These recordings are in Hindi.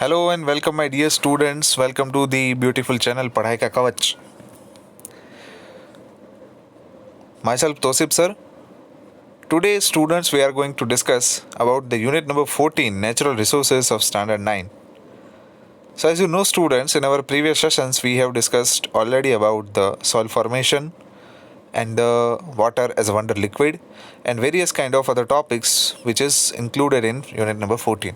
Hello and welcome, my dear students. Welcome to the beautiful channel पढ़ाई का कवच. Myself Tosip sir. Today, students, we are going to discuss about the unit number 14, Natural Resources of Standard 9. So, as you know, students, in our previous sessions, we have discussed already about the soil formation and the water as a wonder liquid and various kind of other topics which is included in unit number 14.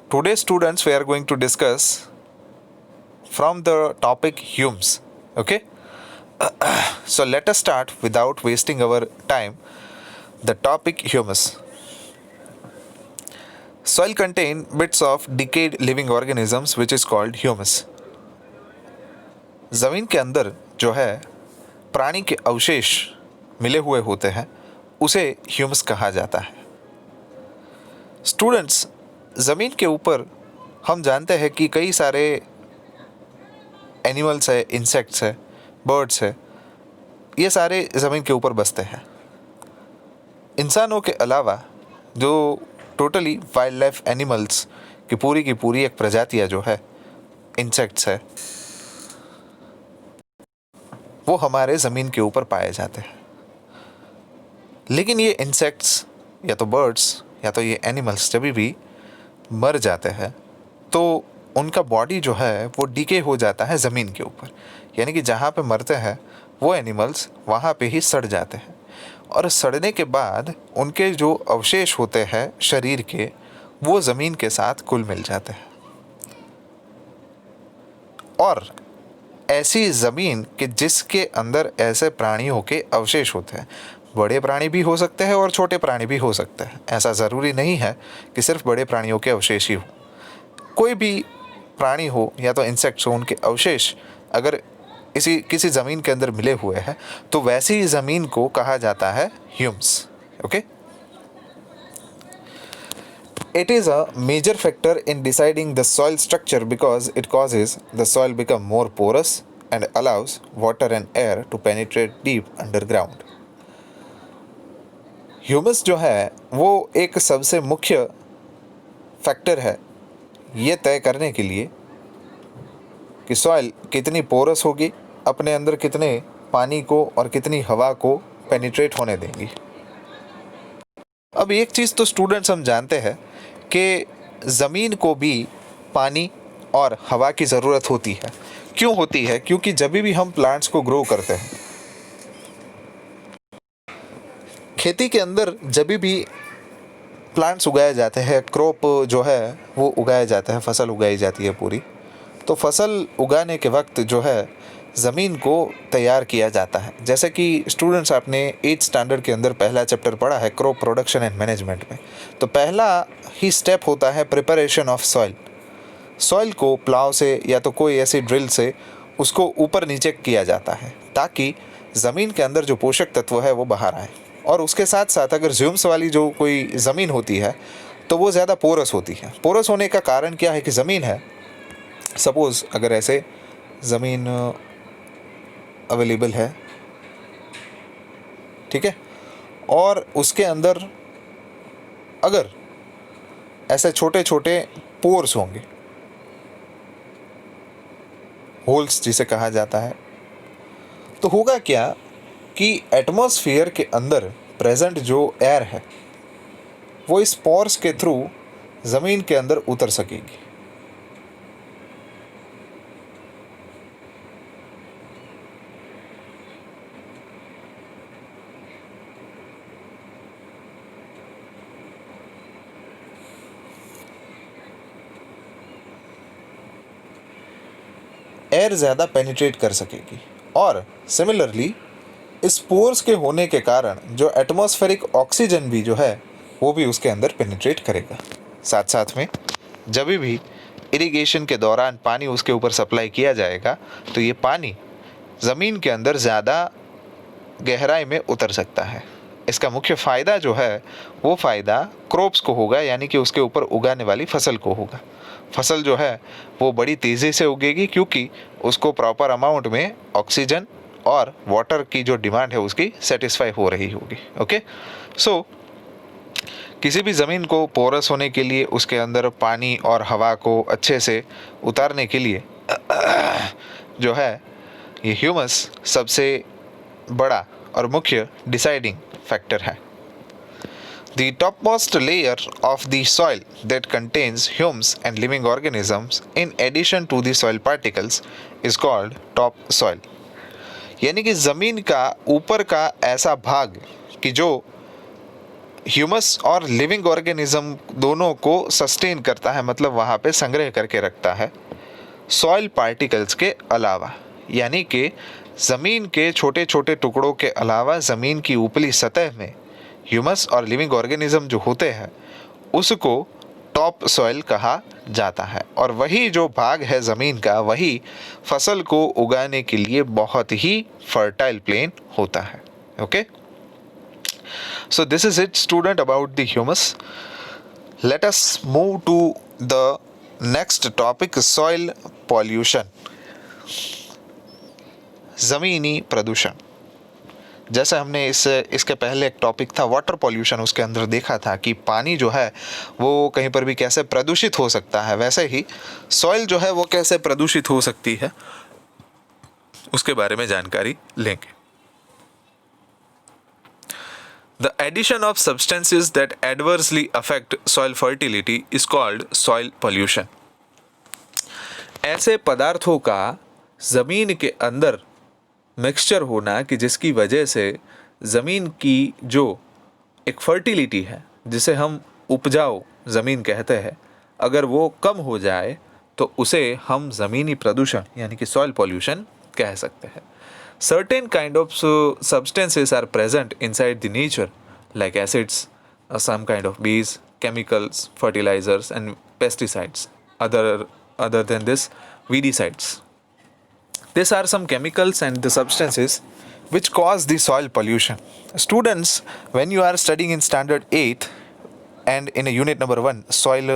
Today, students, we are going to discuss from the topic humus. Okay. So let us start without wasting our time. The topic humus. Soil contain bits of decayed living organisms which is called humus. ज़मीन के अंदर जो है प्राणी के अवशेष मिले हुए होते हैं उसे ह्यूमस कहा जाता है. स्टूडेंट्स, ज़मीन के ऊपर हम जानते हैं कि कई सारे एनिमल्स है, इंसेक्ट्स है, बर्ड्स है, ये सारे ज़मीन के ऊपर बसते हैं. इंसानों के अलावा जो टोटली वाइल्ड लाइफ एनिमल्स की पूरी एक प्रजातियाँ जो है इंसेक्ट्स है वो हमारे ज़मीन के ऊपर पाए जाते हैं. लेकिन ये इंसेक्ट्स या तो बर्ड्स या तो ये एनिमल्स जब भी मर जाते हैं तो उनका बॉडी जो है वो डीके हो जाता है ज़मीन के ऊपर. यानी कि जहाँ पे मरते हैं वो एनिमल्स वहाँ पे ही सड़ जाते हैं और सड़ने के बाद उनके जो अवशेष होते हैं शरीर के वो ज़मीन के साथ घुल मिल जाते हैं. और ऐसी ज़मीन कि जिसके अंदर ऐसे प्राणियों के अवशेष होते हैं, बड़े प्राणी भी हो सकते हैं और छोटे प्राणी भी हो सकते हैं. ऐसा ज़रूरी नहीं है कि सिर्फ बड़े प्राणियों के अवशेष ही हो. कोई भी प्राणी हो या तो इंसेक्ट्स हो, उनके अवशेष अगर किसी ज़मीन के अंदर मिले हुए हैं तो वैसी ज़मीन को कहा जाता है Hume's. Okay. It is a major factor in deciding the soil structure because it causes the soil become more porous and allows water and air to penetrate deep underground. Humus जो है वो एक सबसे मुख्य फैक्टर है ये तय करने के लिए कि सॉइल कितनी पोरस होगी, अपने अंदर कितने पानी को और कितनी हवा को पेनिट्रेट होने देंगी. अब एक चीज़ तो स्टूडेंट्स हम जानते हैं कि ज़मीन को भी पानी और हवा की ज़रूरत होती है. क्यों होती है? क्योंकि जब भी हम प्लांट्स को ग्रो करते हैं, खेती के अंदर जब भी प्लांट्स उगाए जाते हैं, क्रॉप जो है वो उगाया जाता है, फसल उगाई जाती है पूरी, तो फसल उगाने के वक्त जो है ज़मीन को तैयार किया जाता है. जैसे कि स्टूडेंट्स आपने 8th स्टैंडर्ड के अंदर पहला चैप्टर पढ़ा है क्रॉप प्रोडक्शन एंड मैनेजमेंट में, तो पहला ही स्टेप होता है प्रिपरेशन ऑफ सॉइल. सॉइल को प्लाव से या तो कोई ऐसी ड्रिल से उसको ऊपर नीचे किया जाता है ताकि ज़मीन के अंदर जो पोषक तत्व है वो बाहर आए. और उसके साथ साथ अगर ह्यूमस वाली जो कोई ज़मीन होती है तो वो ज़्यादा पोरस होती है. पोरस होने का कारण क्या है कि ज़मीन है, सपोज़ अगर ऐसे ज़मीन अवेलेबल है, ठीक है, और उसके अंदर अगर ऐसे छोटे छोटे पोर्स होंगे, होल्स जिसे कहा जाता है, तो होगा क्या कि एटमॉस्फेयर के अंदर प्रेजेंट जो एयर है वो इस पोर्स के थ्रू ज़मीन के अंदर उतर सकेगी. एयर ज़्यादा पेनिट्रेट कर सकेगी और सिमिलरली इस पोर्स के होने के कारण जो एटमॉस्फेरिक ऑक्सीजन भी जो है वो भी उसके अंदर पेनिट्रेट करेगा. साथ साथ में जब भी इरिगेशन के दौरान पानी उसके ऊपर सप्लाई किया जाएगा तो ये पानी ज़मीन के अंदर ज़्यादा गहराई में उतर सकता है. इसका मुख्य फ़ायदा जो है वो फ़ायदा क्रॉप्स को होगा, यानी कि उसके ऊपर उगाने वाली फसल को होगा. फसल जो है वो बड़ी तेज़ी से उगेगी क्योंकि उसको प्रॉपर अमाउंट में ऑक्सीजन और वाटर की जो डिमांड है उसकी सेटिस्फाई हो रही होगी. ओके. सो किसी भी ज़मीन को पोरस होने के लिए, उसके अंदर पानी और हवा को अच्छे से उतारने के लिए जो है ये ह्यूमस सबसे बड़ा और मुख्य डिसाइडिंग फैक्टर है. The topmost layer of the soil that contains humus and living organisms in addition to the soil particles is called topsoil. यानी कि ज़मीन का ऊपर का ऐसा भाग कि जो ह्यूमस और लिविंग ऑर्गेनिज्म दोनों को सस्टेन करता है, मतलब वहाँ पे संग्रह करके रखता है सॉइल पार्टिकल्स के अलावा. यानी कि ज़मीन के छोटे छोटे टुकड़ों के अलावा ज़मीन की ऊपरी सतह में ह्यूमस और लिविंग ऑर्गेनिज्म जो होते हैं उसको टॉप सॉइल कहा जाता है. और वही जो भाग है ज़मीन का, वही फसल को उगाने के लिए बहुत ही फर्टाइल प्लेन होता है. Okay, so this is it student about the humus. Let us move to the next topic, soil pollution, ज़मीनी प्रदूषण. जैसे हमने इसके पहले एक टॉपिक था वाटर पॉल्यूशन, उसके अंदर देखा था कि पानी जो है वो कहीं पर भी कैसे प्रदूषित हो सकता है, वैसे ही सॉइल जो है वो कैसे प्रदूषित हो सकती है उसके बारे में जानकारी लेंगे. The addition of substances that adversely affect soil fertility is called soil pollution. ऐसे पदार्थों का ज़मीन के अंदर मिक्सचर होना कि जिसकी वजह से ज़मीन की जो एक फर्टिलिटी है, जिसे हम उपजाऊ ज़मीन कहते हैं, अगर वो कम हो जाए तो उसे हम ज़मीनी प्रदूषण यानी कि सॉइल पॉल्यूशन कह सकते हैं. Certain kind of substances are present inside the nature like acids, some kind of bees, chemicals, fertilizers and pesticides. Other than this, weedicides. These are some chemicals and the substances which cause the soil pollution. Students, when you are studying in standard 8th and in a unit number 1, soil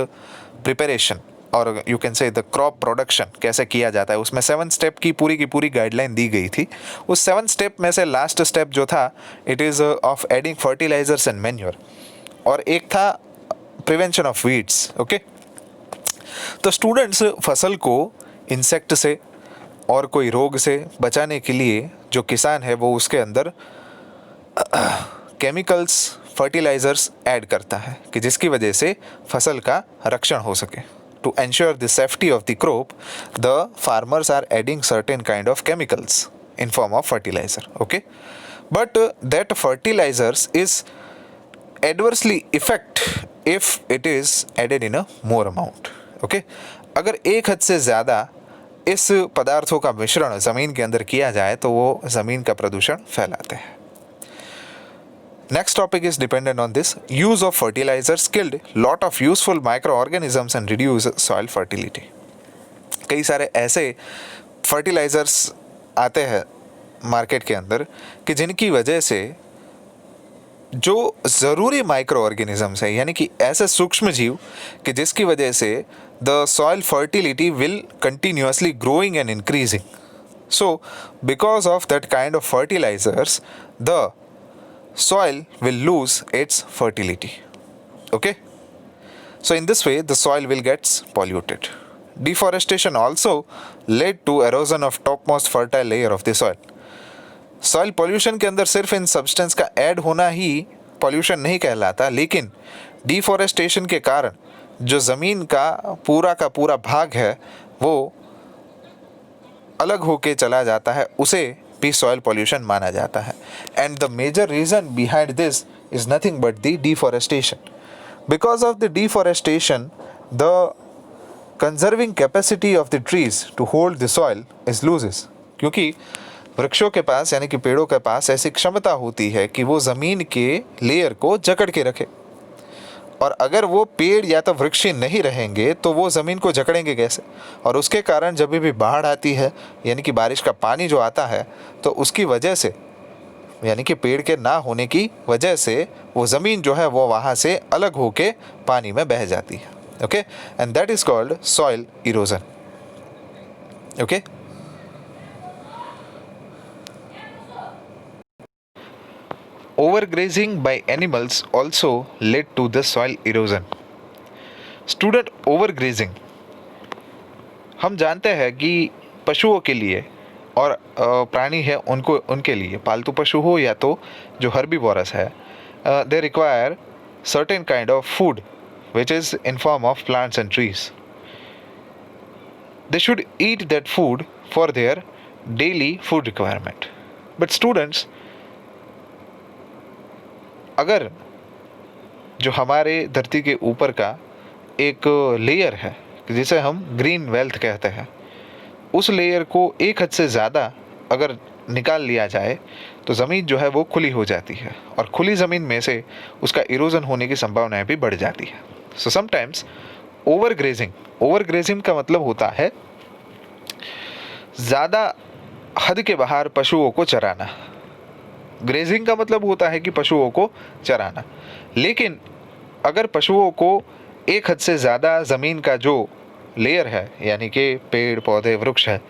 preparation और you can say the crop production कैसे किया जाता है, उसमें 7 स्टेप की पूरी गाइडलाइन दी गई थी. उस 7 स्टेप में से लास्ट स्टेप जो था it is of adding fertilisers and manure, और एक था प्रिवेंशन ऑफ वीड्स. ओके, तो स्टूडेंट्स फसल को इंसेक्ट से और कोई रोग से बचाने के लिए जो किसान है वो उसके अंदर केमिकल्स, फर्टिलाइजर्स ऐड करता है कि जिसकी वजह से फसल का रक्षण हो सके. To ensure the safety of the crop, the farmers are adding certain kind of chemicals in form of fertilizer. Okay, but that fertilizers is adversely affect if it is added in a more amount. Okay, अगर एक हद से ज़्यादा इस पदार्थों का मिश्रण ज़मीन के अंदर किया जाए तो वो ज़मीन का प्रदूषण फैलाते हैं. Next topic is dependent on this. Use of fertilizers killed lot of useful microorganisms and reduce soil fertility. कई सारे ऐसे फर्टिलाइजर्स आते हैं मार्केट के अंदर कि जिनकी वजह से जो ज़रूरी माइक्रो ऑर्गेनिजम्स है, यानी कि ऐसे सूक्ष्म जीव कि जिसकी वजह से the soil fertility will continuously growing and increasing. So because of that kind of fertilisers the soil will lose its fertility. Okay, so in this way the soil will get polluted. Deforestation also led to erosion of topmost fertile layer of the soil. Soil pollution के अंदर सिर्फ इन सब्सटेंस का ऐड होना ही pollution नहीं कहलाता, लेकिन डिफॉरेस्टेशन के कारण जो ज़मीन का पूरा भाग है वो अलग होके चला जाता है, उसे भी सॉइल पॉल्यूशन माना जाता है. And the major reason behind this is nothing but the deforestation. Because of the deforestation the conserving capacity of the trees to hold the soil is loses. क्योंकि वृक्षों के पास यानी कि पेड़ों के पास ऐसी क्षमता होती है कि वो ज़मीन के लेयर को जकड़ के रखे, और अगर वो पेड़ या तो वृक्ष नहीं रहेंगे तो वो ज़मीन को जकड़ेंगे कैसे. और उसके कारण जब भी बाढ़ आती है यानी कि बारिश का पानी जो आता है तो उसकी वजह से यानी कि पेड़ के ना होने की वजह से वो ज़मीन जो है वो वहाँ से अलग होके पानी में बह जाती है. Okay, and that is called soil erosion. Okay, overgrazing by animals also led to the soil erosion. Student, overgrazing, हम जानते हैं कि पशुओं के लिए और प्राणी है उनको उनके लिए, पालतू पशु हो या तो जो हर्बीवोरस है, they require certain kind of food which is in form of plants and trees. They should eat that food for their daily food requirement. But students, अगर जो हमारे धरती के ऊपर का एक लेयर है जिसे हम ग्रीन वेल्थ कहते हैं, उस लेयर को एक हद से ज़्यादा अगर निकाल लिया जाए तो ज़मीन जो है वो खुली हो जाती है और खुली ज़मीन में से उसका इरोजन होने की संभावनाएं भी बढ़ जाती है. सो समटाइम्स ओवरग्रेजिंग का मतलब होता है ज़्यादा हद के बाहर पशुओं को चराना. ग्रेजिंग का मतलब होता है कि पशुओं को चराना. लेकिन अगर पशुओं को एक हद से ज़्यादा ज़मीन का जो लेयर है यानी कि पेड़ पौधे वृक्ष है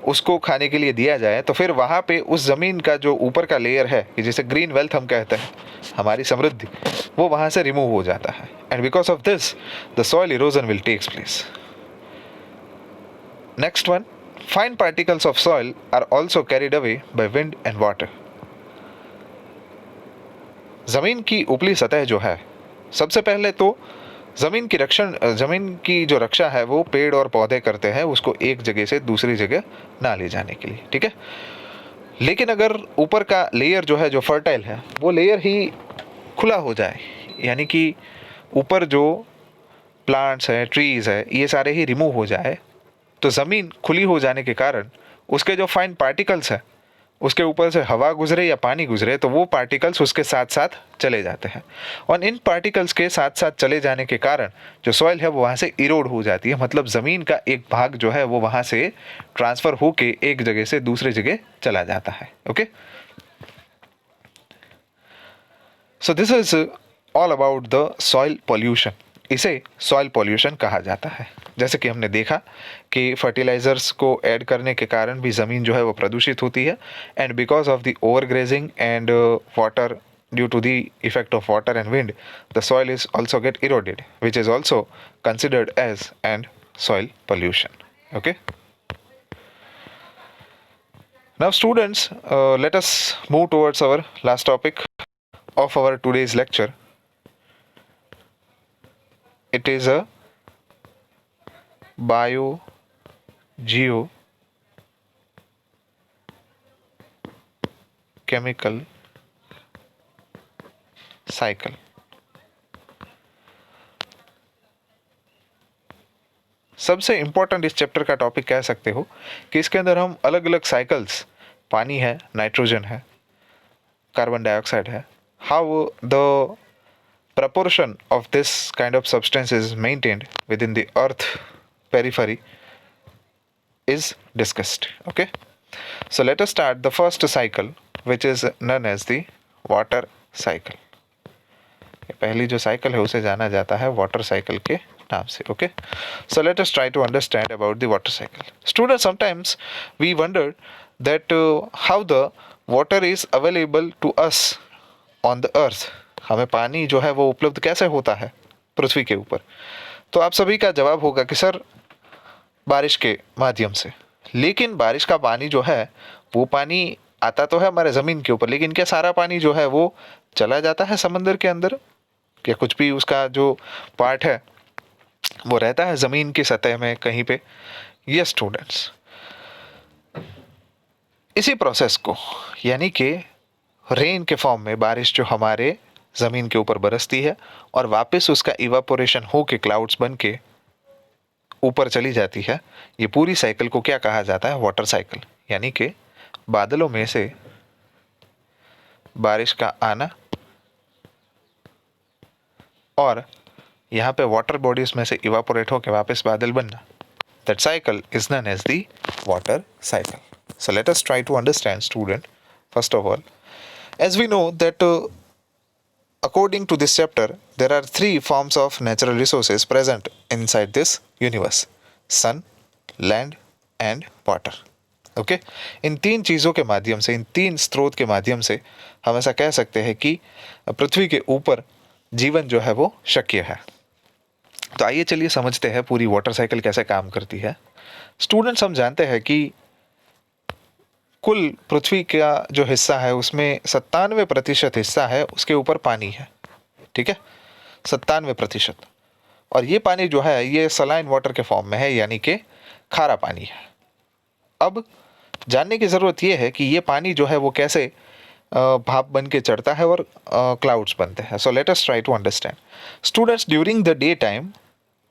उसको खाने के लिए दिया जाए तो फिर वहाँ पे उस ज़मीन का जो ऊपर का लेयर है कि जिसे ग्रीन वेल्थ हम कहते हैं, हमारी समृद्धि, वो वहाँ से रिमूव हो जाता है. And because of this the soil erosion will takes place. Next one, fine particles of soil are also carried away by wind and water. ज़मीन की ऊपरी सतह जो है, सबसे पहले तो ज़मीन की जो रक्षा है वो पेड़ और पौधे करते हैं उसको एक जगह से दूसरी जगह ना ले जाने के लिए, ठीक है. लेकिन अगर ऊपर का लेयर जो है जो फर्टाइल है वो लेयर ही खुला हो जाए यानी कि ऊपर जो प्लांट्स है, ट्रीज़ है, ये सारे ही रिमूव हो जाए तो ज़मीन खुली हो जाने के कारण उसके जो फाइन पार्टिकल्स है उसके ऊपर से हवा गुजरे या पानी गुजरे तो वो पार्टिकल्स उसके साथ साथ चले जाते हैं और इन पार्टिकल्स के साथ साथ चले जाने के कारण जो सॉइल है वो वहाँ से इरोड हो जाती है. मतलब ज़मीन का एक भाग जो है वो वहाँ से ट्रांसफ़र होके एक जगह से दूसरे जगह चला जाता है. Okay, so this is all about the soil pollution. इसे सॉइल पॉल्यूशन कहा जाता है. जैसे कि हमने देखा कि फर्टिलाइजर्स को ऐड करने के कारण भी ज़मीन जो है वो प्रदूषित होती है and because of the overgrazing and water due to the effect of water and wind the soil is also get eroded which is also considered as and soil pollution. Okay, now students, let us move towards our last topic of our today's lecture. It is a biogeochemical cycle. सबसे इम्पोर्टेंट इस चैप्टर का टॉपिक कह सकते हो कि इसके अंदर हम अलग अलग साइकिल्स, पानी है, नाइट्रोजन है, कार्बन डाइऑक्साइड है, how the proportion of this kind of substance is maintained within the earth periphery is discussed. Okay, so let us start the first cycle which is known as the water cycle. पहली जो साइकिल है उसे जाना जाता है वाटर साइकिल के नाम से. Okay, so let us try to understand about the water cycle. Students, sometimes we wondered that how the water is available to us on the earth. हमें पानी जो है वो उपलब्ध कैसे होता है पृथ्वी के ऊपर. तो आप सभी का जवाब होगा कि सर बारिश के माध्यम से. लेकिन बारिश का पानी जो है वो पानी आता तो है हमारे ज़मीन के ऊपर, लेकिन क्या सारा पानी जो है वो चला जाता है समंदर के अंदर? क्या कुछ भी उसका जो पार्ट है वो रहता है ज़मीन की सतह में कहीं पे? यस स्टूडेंट्स, इसी प्रोसेस को यानी कि रेन के फॉर्म में बारिश जो हमारे ज़मीन के ऊपर बरसती है और वापस उसका इवापोरेशन हो के क्लाउड्स बन के ऊपर चली जाती है, ये पूरी साइकिल को क्या कहा जाता है? Water cycle. यानी कि बादलों में से बारिश का आना और यहाँ पे वाटर बॉडीज में से इवापोरेट होकर वापस बादल बनना, that cycle is known as the water cycle. So let us try to understand student. First of all, as we know that according to this chapter there are three forms of natural resources present inside this universe: sun, land and water. Okay, इन 3 चीज़ों के माध्यम से, इन 3 स्रोत के माध्यम से हम ऐसा कह सकते हैं कि पृथ्वी के ऊपर जीवन जो है वो शक्य है। तो आइए चलिए समझते हैं पूरी वाटर साइकिल कैसे काम करती है। स्टूडेंट्स, हम जानते हैं कि कुल पृथ्वी का जो हिस्सा है उसमें 97% हिस्सा है उसके ऊपर पानी है, ठीक है, 97%। और ये पानी जो है ये सलाइन वाटर के फॉर्म में है, यानी कि खारा पानी है। अब जानने की ज़रूरत ये है कि ये पानी जो है वो कैसे भाप बन के चढ़ता है और क्लाउड्स बनते हैं। So let us try to understand. Students, during the day time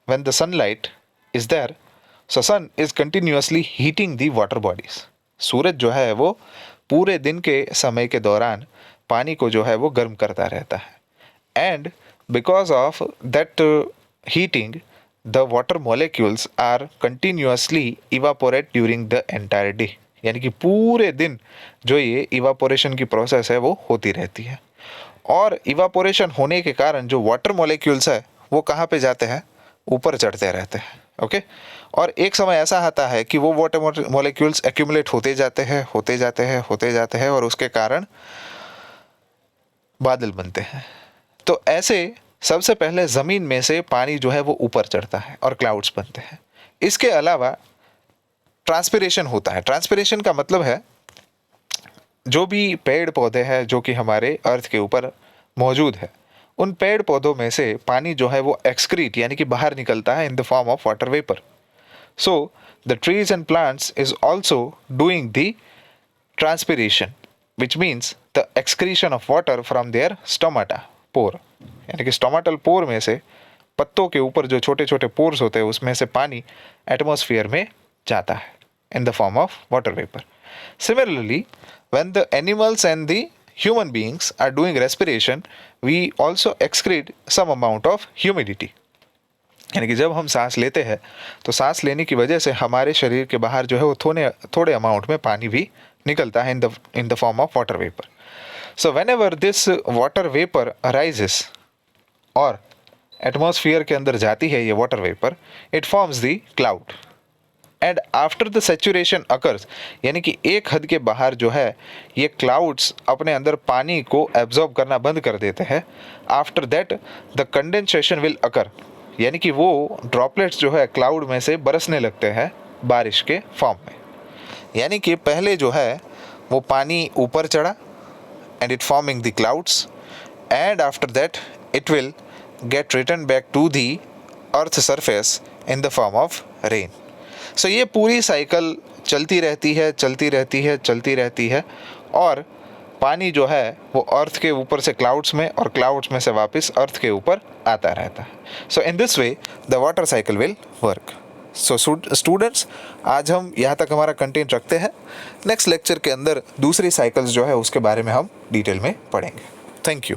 when the sunlight is there, so sun is continuously heating the water bodies. सूरज जो है वो पूरे दिन के समय के दौरान पानी को जो है वो गर्म करता रहता है। And because of that heating the water molecules are continuously evaporate during the entire day, यानी कि पूरे दिन जो ये इवापोरेशन की प्रोसेस है वो होती रहती है। और इवापोरेशन होने के कारण जो वाटर मॉलिक्यूल्स है वो कहाँ पे जाते हैं, ऊपर चढ़ते रहते हैं। ओके, और एक समय ऐसा आता है कि वो वाटर मॉलिक्यूल्स एक्यूमुलेट होते जाते हैं, होते जाते हैं, होते जाते हैं, और उसके कारण बादल बनते हैं। तो ऐसे सबसे पहले ज़मीन में से पानी जो है वो ऊपर चढ़ता है और क्लाउड्स बनते हैं। इसके अलावा ट्रांसपिरेशन होता है। ट्रांसपिरेशन का मतलब है जो भी पेड़ पौधे हैं जो कि हमारे अर्थ के ऊपर मौजूद है, उन पेड़ पौधों में से पानी जो है वो एक्सक्रीट यानी कि बाहर निकलता है in the form of water vapour. So the trees and plants is also doing the transpiration, which means the excretion of water from their stomata pore, यानी कि स्टोमाटल पोर में से पत्तों के ऊपर जो छोटे छोटे पोर्स होते हैं उसमें से पानी एटमॉस्फेयर में जाता है in the form of water vapor. Similarly, when the animals and the human beings are doing respiration, we also excrete some amount of humidity. यानी कि जब हम सांस लेते हैं तो सांस लेने की वजह से हमारे शरीर के बाहर जो है वो थोड़े अमाउंट में पानी भी निकलता है in the form of water vapor. So whenever this water vapor arises और एटमॉस्फेयर के अंदर जाती है ये water vapour, it forms the cloud. And after the saturation occurs, यानी कि एक हद के बाहर जो है ये क्लाउड्स अपने अंदर पानी को एब्जॉर्ब करना बंद कर देते हैं। After that the condensation will occur, यानी कि वो ड्रॉपलेट्स जो है क्लाउड में से बरसने लगते हैं बारिश के फॉर्म में। यानी कि पहले जो है वो पानी ऊपर चढ़ा and it forming the clouds, and after that it will get return back to the earth surface in the form of rain. So ये पूरी साइकिल चलती रहती है, चलती रहती है, चलती रहती है, और पानी जो है वो अर्थ के ऊपर से क्लाउड्स में और क्लाउड्स में से वापस अर्थ के ऊपर आता रहता है। So in this way the water cycle will work. So students, आज हम यहाँ तक हमारा कंटेंट रखते हैं। नेक्स्ट लेक्चर के अंदर दूसरी साइकिल्स जो है उसके बारे में हम डिटेल में पढ़ेंगे। Thank you.